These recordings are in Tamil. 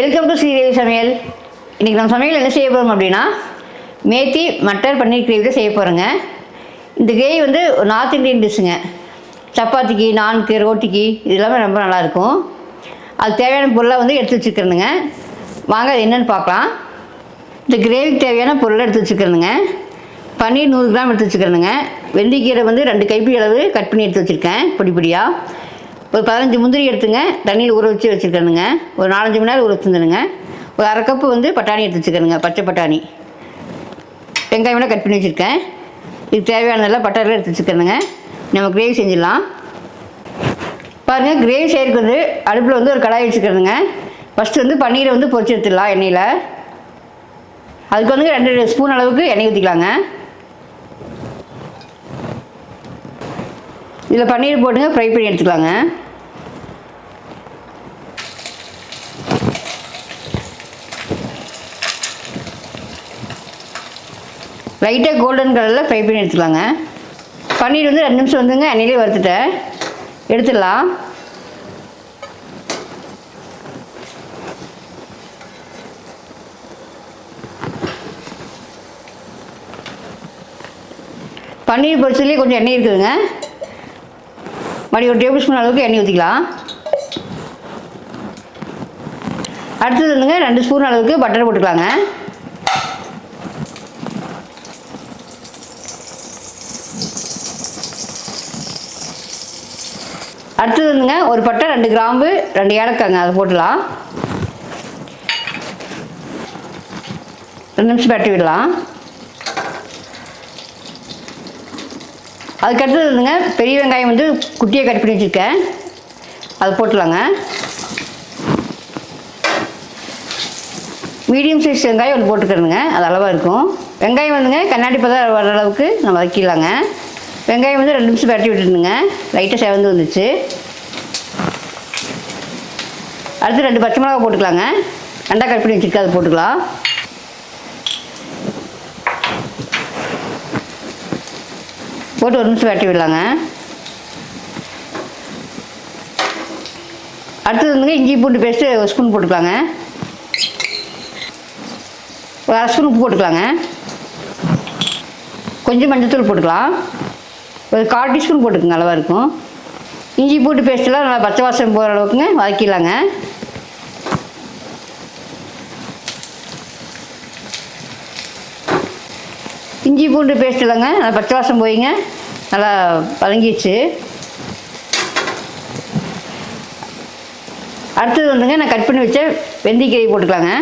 வெல்கம் டு ஸ்ரீதேவி சமையல். இன்றைக்கி நம்ம சமையல் என்ன செய்ய போகிறோம் அப்படின்னா, மேத்தி மட்டர் பன்னீர் கிரேவி தான் செய்ய போகிறோங்க. இந்த கிரேவி வந்து ஒரு நார்த் இந்தியன் டிஷ்ஷுங்க. சப்பாத்திக்கு, நான்கு, ரோட்டிக்கு இது எல்லாமே ரொம்ப நல்லாயிருக்கும். அதுக்கு தேவையான பொருளாக வந்து எடுத்து வச்சுக்கிறேனுங்க. வாங்க அது என்னென்னு பார்க்கலாம். இந்த கிரேவிக்கு தேவையான பொருளை எடுத்து வச்சுக்கிறேனுங்க. பன்னீர் 100 கிராம் எடுத்து வச்சுக்கிறேனுங்க. வெந்தயக்கீரை வந்து 2 கைப்பிடி அளவு கட் பண்ணி எடுத்து வச்சுருக்கேன் பொடி பொடியாக. ஒரு 15 முந்திரி எடுத்துங்க, தண்ணியில் ஊற வச்சு வச்சுருக்கணுங்க. ஒரு 4-5 மணி நேரம் ஊற வச்சுருந்துணுங்க. ஒரு அரை கப்பு வந்து பட்டாணி எடுத்து வச்சுக்கணுங்க, பச்சை பட்டாணி. வெங்காயம் கட் பண்ணி வச்சுருக்கேன். இது தேவையானதெல்லாம் பட்டாரில் எடுத்து வச்சுக்கணுங்க. நம்ம கிரேவி செஞ்சிடலாம். பாருங்கள், கிரேவி செய்யறதுக்கு வந்து அடுப்பில் வந்து ஒரு கடாய் வச்சுக்கிறதுங்க. ஃபஸ்ட்டு வந்து பன்னீரை வந்து பொரிச்சு எடுத்துடலாம் எண்ணெயில். அதுக்கு வந்து 2 ஸ்பூன் அளவுக்கு எண்ணெய் ஊற்றிக்கலாங்க. இதில் பன்னீர் போட்டுங்க, ஃப்ரை பண்ணி எடுத்துக்கலாங்க. லைட்டாக கோல்டன் கலரில் ஃப்ரை பண்ணி எடுத்துக்கலாங்க. பன்னீர் வந்து 2 நிமிஷம் வந்துங்க எண்ணெயிலே வறுத்துட்டேன். எடுத்துடலாம். பன்னீர் பொரிச்சதுலேயே கொஞ்சம் எண்ணெய் இருக்குதுங்க. மறுபடியும் ஒரு டேபிள் ஸ்பூன் அளவுக்கு எண்ணெய் ஊற்றிக்கலாம். அடுத்தது வந்துங்க 2 ஸ்பூன் அளவுக்கு பட்டர் போட்டுக்கலாங்க. அடுத்தது வந்துங்க ஒரு பட்டை, 2 கிராம்பு, 2 ஏலக்காய்ங்க, அதை போட்டுடலாம். 2 நிமிஷம் பரட்டி விடலாம். அதுக்கடுத்தது வந்துங்க பெரிய வெங்காயம் வந்து குட்டியை கட் பண்ணி வச்சுருக்கேன், அது போட்டுலாங்க. மீடியம் சைஸ் வெங்காயம் ஒன்று போட்டுக்கிறேங்க, அது அளவாக இருக்கும். வெங்காயம் வந்துங்க கண்ணாடி பதம் வர அளவுக்கு நம்ம வைக்கலாங்க. வெங்காயம் வந்து 2 நிமிஷம் பரட்டி விட்டுருந்துங்க, லைட்டாக செவந்து வந்துச்சு. அடுத்து 2 பச்சை மிளகா போட்டுக்கலாங்க. 2 கட் பண்ணி வச்சுருக்கேன், அது போட்டுக்கலாம். போட்டு 1 நிமிஷம் வெட்டி விடலாங்க. அடுத்தது வந்துங்க இஞ்சி பூண்டு பேஸ்ட்டு 1 ஸ்பூன் போட்டுக்கலாங்க. ஒரு அரை ஸ்பூன் உப்பு போட்டுக்கலாங்க. கொஞ்சம் மஞ்சத்தூள் போட்டுக்கலாம். ஒரு 1/4 டீஸ்பூன் போட்டுக்கோங்க, அளவாக இருக்கும். இஞ்சி பூண்டு பேஸ்ட்டெல்லாம் நல்லா பச்சை வாசம் போகிற அளவுக்குங்க வதக்கிடலாங்க. இஞ்சி பூண்டு பேஸ்ட் இல்லைங்க, நல்லா பச்சை வாசம் போயிங்க, நல்லா வதங்கிடுச்சு. அடுத்தது வந்துங்க நான் கட் பண்ணி வச்ச வெந்தயக்கீரை போட்டுக்கலாங்க.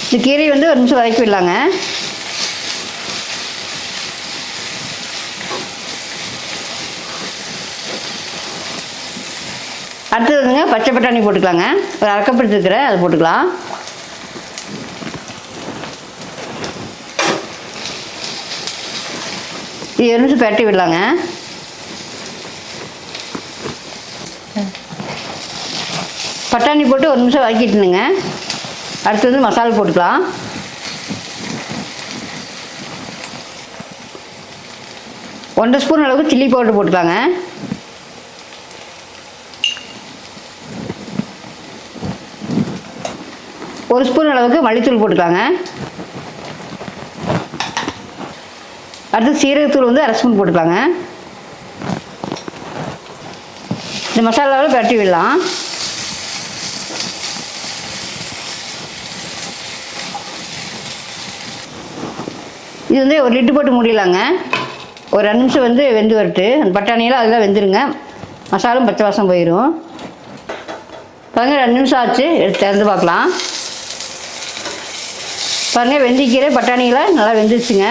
இந்த கீரை வந்து 1 நிமிஷம் வதக்கி விடலாங்க. அடுத்தது வந்துங்க பச்சை பட்டாணி போட்டுக்கலாங்க. ஒரு அரை கப் எடுத்துக்கிறேன், அது போட்டுக்கலாம். இது 1 நிமிஷம் பரட்டி விடலாங்க. பட்டாணி போட்டு 1 நிமிஷம் வதக்கிட்டுனுங்க. அடுத்து வந்து மசாலா போட்டுக்கலாம். ஒன்றரை ஸ்பூன் அளவுக்கு சில்லி பவுடர் போட்டுக்கலாங்க. ஒரு ஸ்பூன் அளவுக்கு மல்லித்தூள் போட்டுக்கலாங்க. அடுத்து சீரகத்தூள் வந்து அரை ஸ்பூன் போட்டுக்கலாங்க. இந்த மசாலாவில் பரட்டி விடலாம். இது வந்து ஒரு லிட்டு போட்டு மூடிடலாங்க. ஒரு 2 நிமிஷம் வந்து வெந்து வரட்டு. அந்த பட்டாணியெல்லாம் அதெல்லாம் வெந்துருங்க, மசாலும் பச்சை வாசம் போயிடும். பாருங்கள், 2 நிமிஷம் ஆச்சு. எடுத்து திறந்து பார்க்கலாம். பாருங்கள், வெந்தயக்கீரை பட்டாணியில் நல்லா வெந்துருச்சுங்க,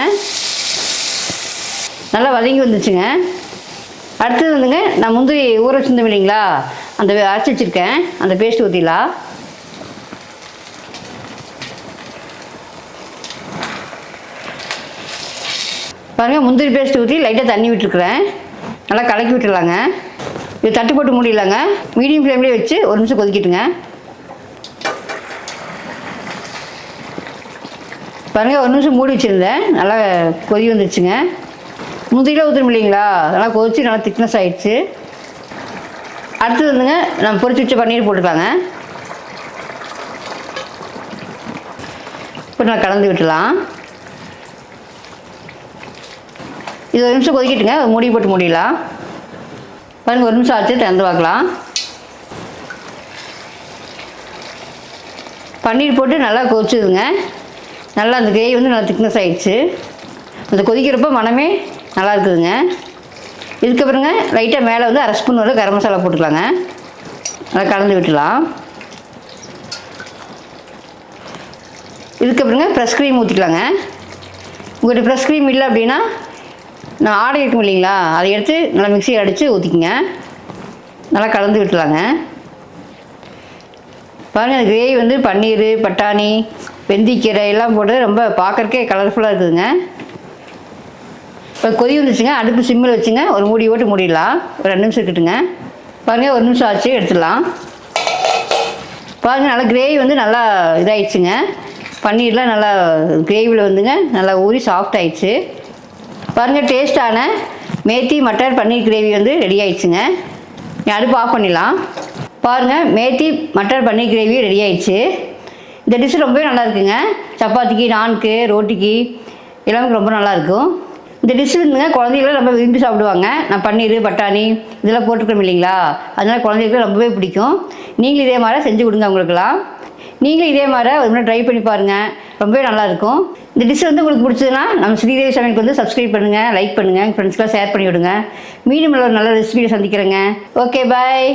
நல்லா வதங்கி வந்துச்சுங்க. அடுத்தது வந்துங்க நான் முந்திரி ஊற வச்சுருந்தேன் இல்லைங்களா, அந்த அரைச்சி வச்சுருக்கேன், அந்த பேஸ்ட் ஊற்றிடலாம். பாருங்கள், முந்திரி பேஸ்ட் ஊற்றி லைட்டாக தண்ணி விட்டுருக்குறேன், நல்லா கலக்கி விட்டுடலாங்க. இது தட்டு போட்டு மூடிடலாங்க. மீடியம் ஃப்ளேம்லேயே வச்சு 1 நிமிஷம் கொதிக்கிட்டுங்க. பாருங்கள், 1 நிமிஷம் மூடி வச்சுருந்தேன், நல்லா கொதி வந்துச்சுங்க. முந்திரிலாம் ஊற்றணும் இல்லைங்களா, நல்லா கொதிச்சு நல்லா திக்னஸ் ஆகிடுச்சு. அடுத்தது வந்துங்க நம்ம பொரிச்சு வச்ச பன்னீர் போட்டுக்கலாங்க. இப்போ நான் கலந்து விட்டுலாம். இது 1 நிமிஷம் கொதிக்கிட்டுங்க, மூடி போட்டு மூடிடலாம். பாருங்கள் 1 நிமிஷம் ஆச்சு, திறந்து பார்க்கலாம். பன்னீர் போட்டு நல்லா கொதிச்சுதுங்க. நல்லா அந்த கிரேவி வந்து நல்லா திக்னஸ் ஆகிடுச்சு. அந்த கொதிக்கிறப்ப மனமே நல்லா இருக்குதுங்க. இதுக்கப்புறங்க லைட்டாக மேலே வந்து 1/2 ஸ்பூன் வந்து கரம் மசாலா போட்டுக்கலாங்க. நல்லா கலந்து விட்டுலாம். இதுக்கப்புறங்க ஃப்ரெஷ் க்ரீம் ஊற்றிக்கலாங்க. உங்கள்கிட்ட ஃப்ரெஷ் க்ரீம் இல்லை அப்படின்னா நான் ஆடை இருக்கும் இல்லைங்களா, அதை எடுத்து நல்லா மிக்சியில் அடித்து ஊற்றிக்கங்க. நல்லா கலந்து விட்டுலாங்க. பாருங்கள் அந்த கிரேவி வந்து பன்னீர், பட்டாணி, வெந்திக்கீரை எல்லாம் போட்டு ரொம்ப பார்க்குறக்கே கலர்ஃபுல்லாக இருக்குதுங்க. இப்போ கொதி வந்துச்சுங்க, அடுப்பு சிம்மில் வச்சுங்க, ஒரு மூடி போட்டு மூடிடலாம். ஒரு 2 நிமிஷம் இருக்கட்டுங்க. பாருங்கள் 1 நிமிஷம் ஆச்சு, எடுத்துடலாம். பாருங்கள் நல்லா கிரேவி வந்து நல்லா இதாகிடுச்சுங்க. பன்னீர்லாம் நல்லா கிரேவியில் வந்துங்க நல்லா ஊறி சாஃப்ட் ஆகிடுச்சு. பாருங்கள் டேஸ்ட்டான மேத்தி மட்டர் பன்னீர் கிரேவி வந்து ரெடி ஆகிடுச்சுங்க. அடுப்பு ஆஃப் பண்ணிடலாம். பாருங்கள் மேத்தி மட்டர் பன்னீர் கிரேவி ரெடி ஆகிடுச்சு. இந்த டிஷ் ரொம்பவே நல்லா இருக்குங்க. சப்பாத்திக்கு, நான்கு, ரோட்டிக்கு எல்லாமே ரொம்ப நல்லாயிருக்கும். இந்த டிஷ் வந்துங்க குழந்தைகளும் ரொம்ப விரும்பி சாப்பிடுவாங்க. நான் பன்னீர், பட்டாணி இதெல்லாம் போட்டுக்கிறோம் இல்லைங்களா, அதனால் குழந்தைகளுக்கு ரொம்பவே பிடிக்கும். நீங்களும் இதே மாதிரி செஞ்சு கொடுங்க அவங்களுக்குலாம். நீங்களும் இதே மாதிரி ஒரு முறை ட்ரை பண்ணி பாருங்கள், ரொம்பவே நல்லாயிருக்கும். இந்த டிஷ் வந்து உங்களுக்கு பிடிச்சதுன்னா நம்ம ஸ்ரீதேவி சமையலுக்கு வந்து சப்ஸ்கிரைப் பண்ணுங்கள், லைக் பண்ணுங்கள், ஃப்ரெண்ட்ஸ்க்கெலாம் ஷேர் பண்ணி விடுங்க. மீண்டும் ஒரு நல்ல ரெசிபியை சந்திக்கிறேங்க. Okay bye.